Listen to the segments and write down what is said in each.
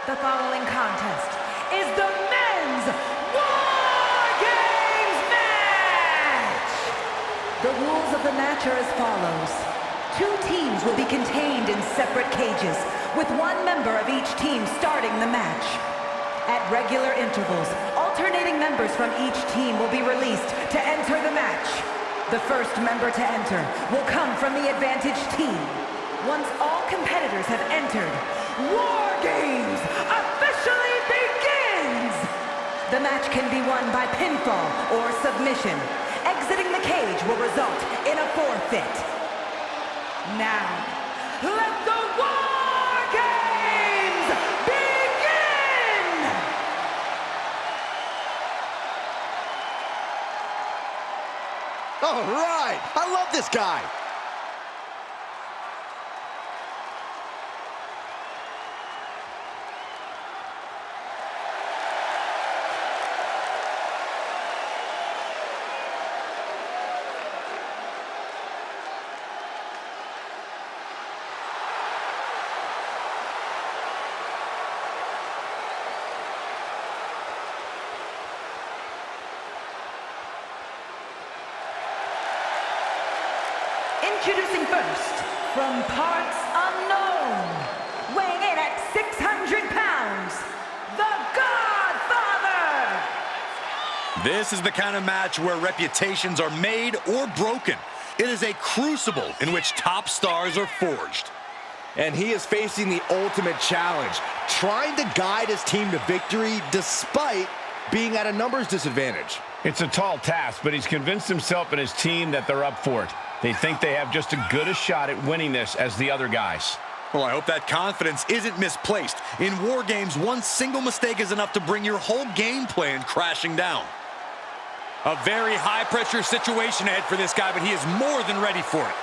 The following contest is the men's War Games match! The rules of the match are as follows. 2 teams will be contained in separate cages, with 1 member of each team starting the match. At regular intervals, alternating members from each team will be released to enter the match. The first member to enter will come from the advantaged team. Once all competitors have entered, War Games officially begins! The match can be won by pinfall or submission. Exiting the cage will result in a forfeit. Now, let the War Games begin! All right, I love this guy. Introducing first, from parts unknown, weighing in at 600 pounds, the Godfather! This is the kind of match where reputations are made or broken. It is a crucible in which top stars are forged. And he is facing the ultimate challenge, trying to guide his team to victory despite being at a numbers disadvantage. It's a tall task, but he's convinced himself and his team that they're up for it. They think they have just as good a shot at winning this as the other guys. Well, I hope that confidence isn't misplaced. In War Games, one single mistake is enough to bring your whole game plan crashing down. A very high-pressure situation ahead for this guy, but he is more than ready for it.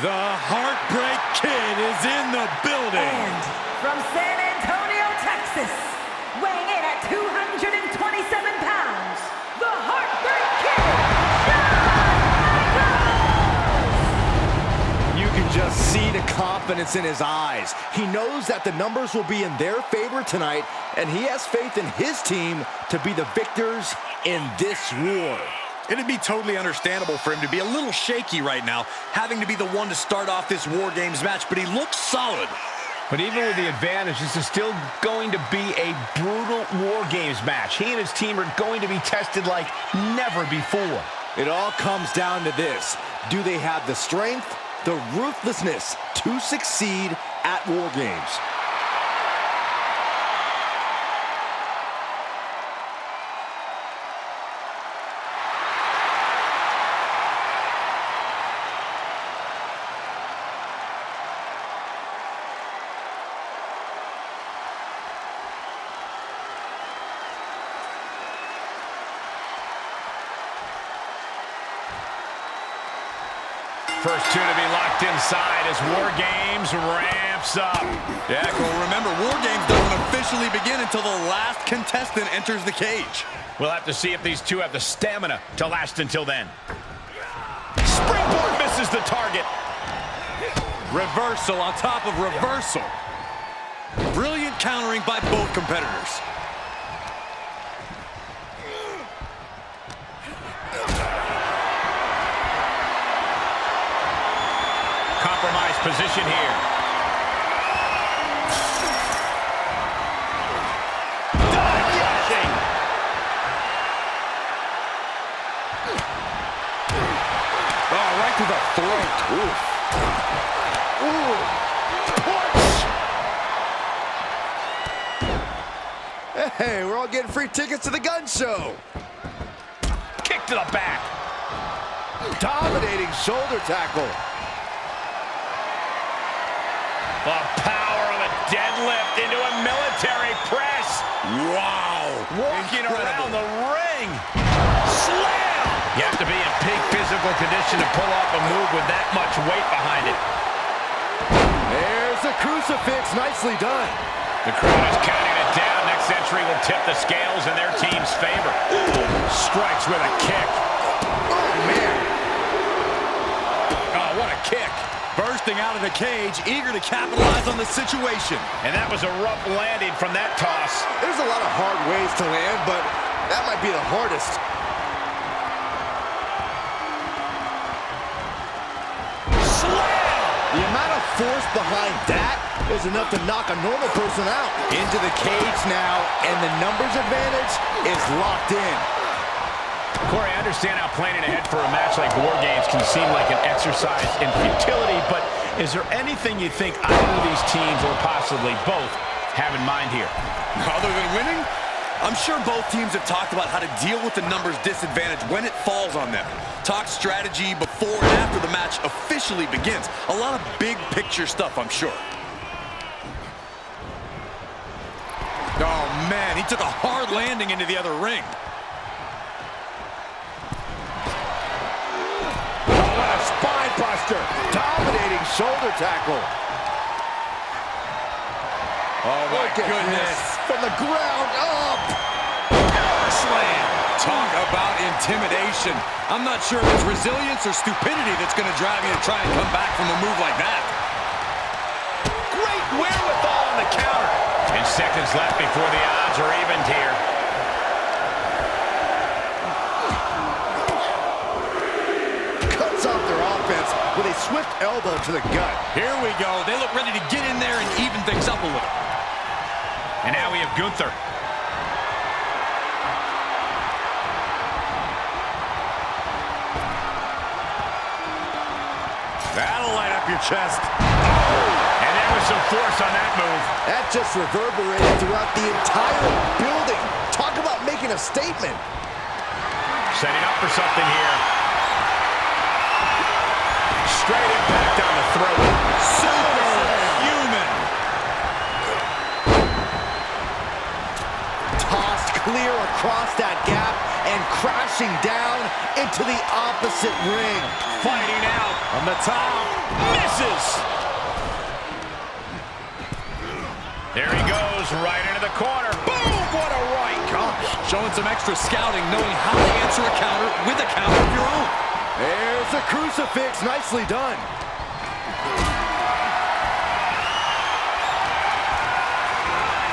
The Heartbreak Kid is in the building. And from San Antonio, Texas, weighing in at 227 pounds, the Heartbreak Kid, Shawn Michaels! You can just see the confidence in his eyes. He knows that the numbers will be in their favor tonight, and he has faith in his team to be the victors in this war. It'd be totally understandable for him to be a little shaky right now, having to be the one to start off this War Games match, but he looks solid. But even with the advantage, this is still going to be a brutal War Games match. He and his team are going to be tested like never before. It all comes down to this. Do they have the strength, the ruthlessness to succeed at War Games? First 2 to be locked inside as War Games ramps up. Yeah, well, remember, War Games doesn't officially begin until the last contestant enters the cage. We'll have to see if these 2 have the stamina to last until then. Springboard misses the target. Reversal on top of reversal. Brilliant countering by both competitors. Compromised position here. Dashing. Oh, right to the throat. Oof. Ooh. Punch. Hey, we're all getting free tickets to the gun show. Kick to the back. Dominating shoulder tackle. The power of a deadlift into a military press. Wow. Walking around the ring. Slam! You have to be in peak physical condition to pull off a move with that much weight behind it. There's a crucifix. Nicely done. The crowd is counting it down. Next entry will tip the scales in their team's favor. Strikes with a kick. Oh, man. Oh, what a kick. Bursting out of the cage, eager to capitalize on the situation. And that was a rough landing from that toss. There's a lot of hard ways to land, but that might be the hardest. Slam! The amount of force behind that is enough to knock a normal person out. Into the cage now, and the numbers advantage is locked in. Corey, I understand how planning ahead for a match like War Games can seem like an exercise in futility, but is there anything you think either of these teams, or possibly both, have in mind here? Other than winning? I'm sure both teams have talked about how to deal with the numbers disadvantage when it falls on them. Talk strategy before and after the match officially begins. A lot of big picture stuff, I'm sure. Oh, man, he took a hard landing into the other ring. Spine buster, dominating shoulder tackle. Oh, my goodness. From the ground up. Slam. Talk about intimidation. I'm not sure if it's resilience or stupidity that's going to drive you to try and come back from a move like that. Great wherewithal on the counter. And seconds left before the odds are evened here. Off their offense with a swift elbow to the gut. Here we go. They look ready to get in there and even things up a little. And now we have Gunther. That'll light up your chest. And there was some force on that move. That just reverberated throughout the entire building. Talk about making a statement. Setting up for something here. Straight impact on the throat. Superhuman. Tossed clear across that gap and crashing down into the opposite ring. Fighting out on the top. Misses. There he goes, right into the corner. Boom, what a right. Gosh, showing some extra scouting, knowing how to answer a counter with a counter of your own. There's a crucifix. Nicely done.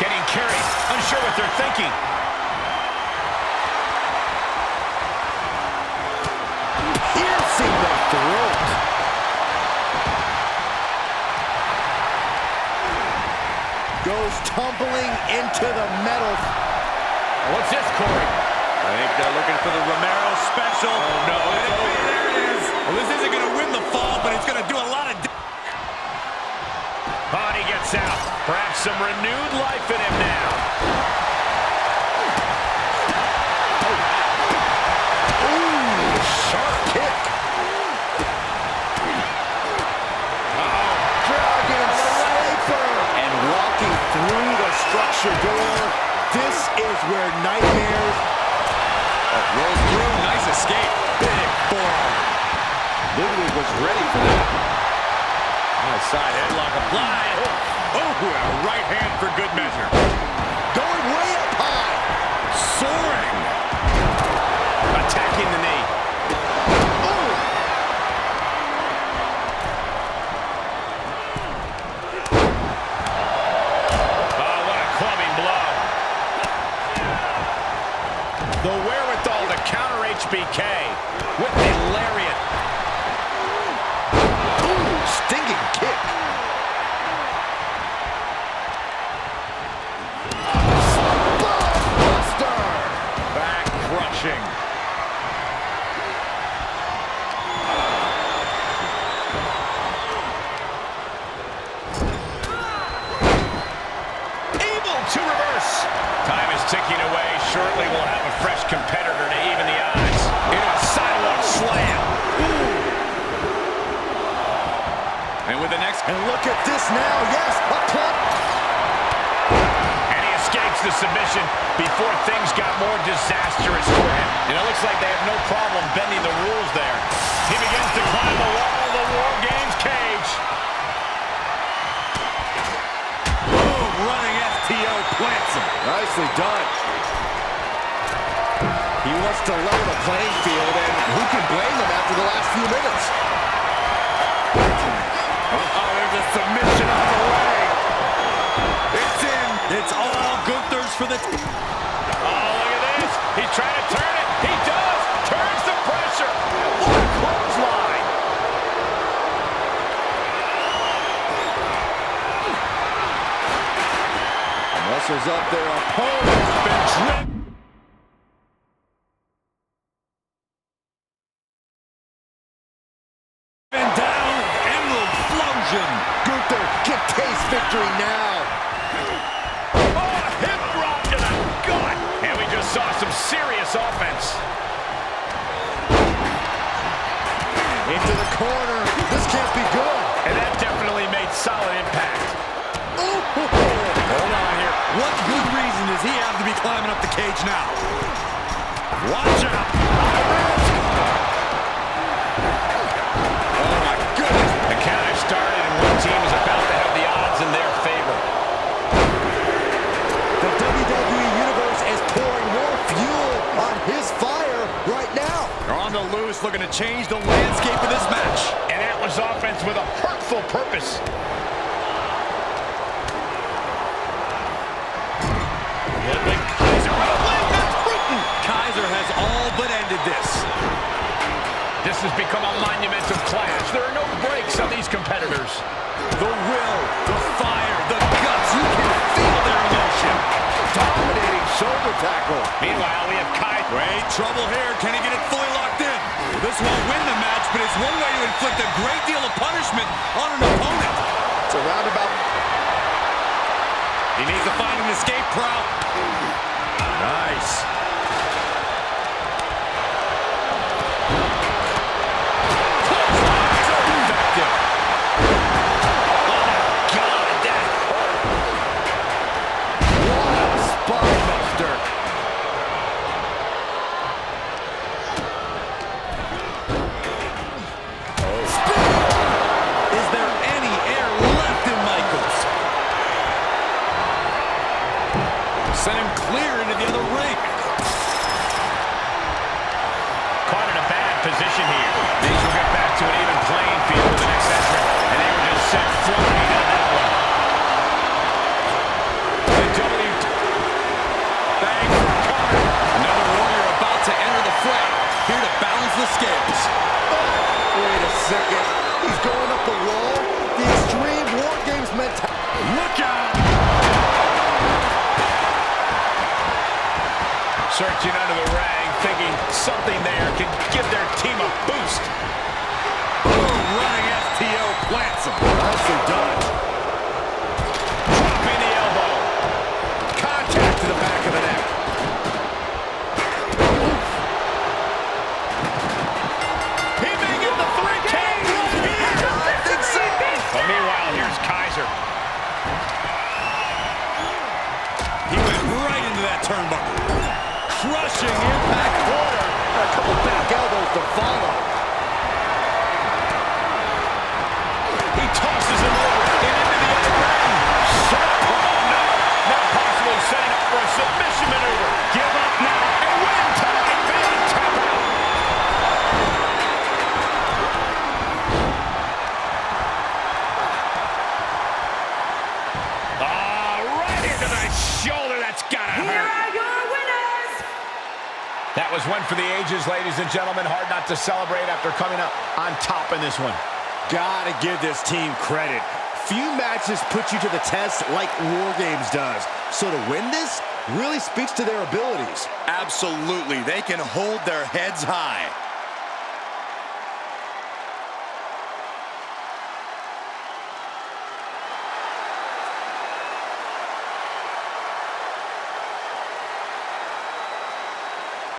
Getting carried, unsure what they're thinking. Piercing the throat. Goes tumbling into the metal. What's this, Corey? I think they're looking for the Romero special. Oh, no. There it is. Well, this isn't going to win the fall, but it's going to do a lot of Body gets out. Perhaps some renewed life in him now. Ooh, sharp kick. Dragon Sniper. And walking through the structure door. This is where nightmares. rolls through. Nice escape. Big forearm. Ludwig was ready for that. Side headlock applied. Oh, a right hand for good measure. Going way up high. Soaring. Attacking the knee. Oh, what a clubbing blow. The wherewithal to counter HBK with the lariat. Stinging kick. Buster. Back crushing. Able to reverse. Time is ticking away. Shortly we'll have a fresh competitor to even the odds. In a sidewalk slam. And with the next... And look at this now. Yes, a club. And he escapes the submission before things got more disastrous for him. And it looks like they have no problem bending the rules there. He begins to climb the wall of the War Games cage. Nicely done. He wants to level the playing field, and who can blame him after the last few minutes? Oh, there's a submission on the way. It's in. It's all Gunther's for the... Oh, look at this. He's trying to turn it. He does. Turns the pressure. What a clothesline. Muscles up their opponent. Been driven down. Emerald Flosion. Gunther can taste victory now. Oh, a hip drop to the gut. And we just saw some serious offense. Into the corner. This can't be good. And that definitely made solid impact. Hold on here. What good reason does he have to be climbing up the cage now? Watch out. Oh, my goodness. The count has started, and one team is about to have the odds in their favor. The WWE Universe is pouring more fuel on his fire right now. They're on the loose, looking to change the landscape of this match. And that was offense with a hurtful purpose. Kaiser has all but ended this. This has become a monumental clash. There are no breaks on these competitors. The will, the fire, the guts. You can feel their emotion. Dominating shoulder tackle. Meanwhile, we have Kai. Wait, trouble here. Can he get it fully locked in? This won't win the match, but it's one way to inflict a great deal of punishment on an opponent. It's a roundabout. He needs to find an escape route. Nice. Send him clear into the other ring. Caught in a bad position here. These will get back to an even playing field in the next entrant. And they were just sent flying on that one. The W. Bang for a cover. Another warrior about to enter the fray. Here to balance the scales. Wait a second. He's going up the wall. The Extreme War Games mentality. Look out. Searching under the ring, thinking something there can give their team a boost. Boom, running FTO plants him. Nicely done. Dropping the elbow. Contact to the back of the neck. He may get the 3 count right here. I think so. But meanwhile, here's Kaiser. He went right into that turnbuckle. Crushing impact corner. A couple back elbows to follow. He tosses him over and into the other ring. Shot. Oh, no. Now possibly setting up for a submission maneuver. Give up now and win tonight. And tap out. Right into the shoulder. That's gotta hurt. Here are your winners. That was one for the ages, ladies and gentlemen. Hard not to celebrate after coming up on top in this one. Gotta give this team credit. Few matches put you to the test like War Games does. So to win this really speaks to their abilities. Absolutely. They can hold their heads high.